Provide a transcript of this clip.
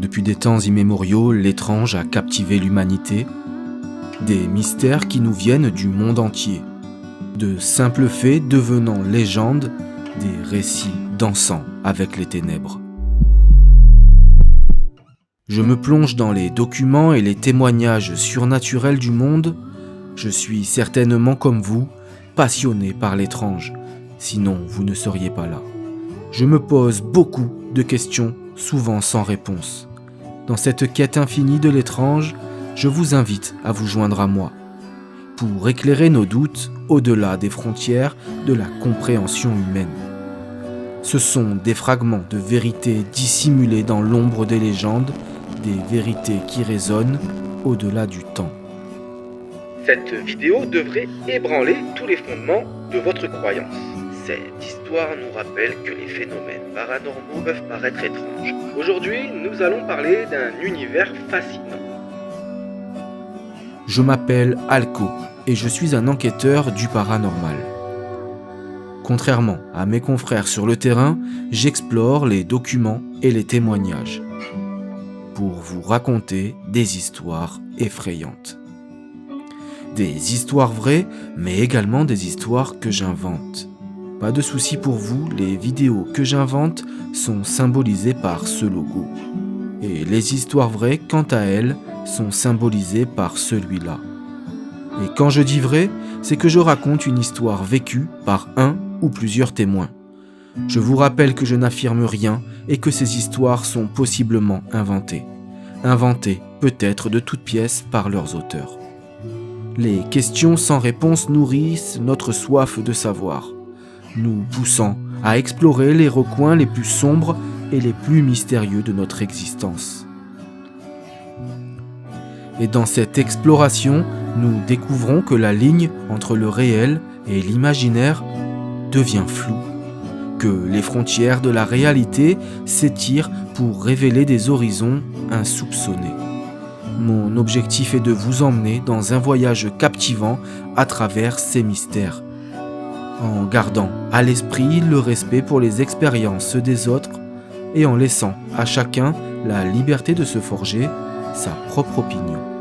Depuis des temps immémoriaux, l'étrange a captivé l'humanité. Des mystères qui nous viennent du monde entier. De simples faits devenant légendes, des récits dansant avec les ténèbres. Je me plonge dans les documents et les témoignages surnaturels du monde. Je suis certainement comme vous, passionné par l'étrange, sinon vous ne seriez pas là. Je me pose beaucoup de questions, souvent sans réponse. Dans cette quête infinie de l'étrange, je vous invite à vous joindre à moi, pour éclairer nos doutes au-delà des frontières de la compréhension humaine. Ce sont des fragments de vérités dissimulées dans l'ombre des légendes, des vérités qui résonnent au-delà du temps. Cette vidéo devrait ébranler tous les fondements de votre croyance. Cette histoire nous rappelle que les phénomènes paranormaux peuvent paraître étranges. Aujourd'hui, nous allons parler d'un univers fascinant. Je m'appelle Alco et je suis un enquêteur du paranormal. Contrairement à mes confrères sur le terrain, j'explore les documents et les témoignages pour vous raconter des histoires effrayantes. Des histoires vraies, mais également des histoires que j'invente. Pas de souci pour vous, les vidéos que j'invente sont symbolisées par ce logo. Et les histoires vraies, quant à elles, sont symbolisées par celui-là. Et quand je dis vrai, c'est que je raconte une histoire vécue par un ou plusieurs témoins. Je vous rappelle que je n'affirme rien et que ces histoires sont possiblement inventées. Inventées peut-être de toutes pièces par leurs auteurs. Les questions sans réponse nourrissent notre soif de savoir, nous poussant à explorer les recoins les plus sombres et les plus mystérieux de notre existence. Et dans cette exploration, nous découvrons que la ligne entre le réel et l'imaginaire devient floue, que les frontières de la réalité s'étirent pour révéler des horizons insoupçonnés. Mon objectif est de vous emmener dans un voyage captivant à travers ces mystères, en gardant à l'esprit le respect pour les expériences des autres et en laissant à chacun la liberté de se forger sa propre opinion.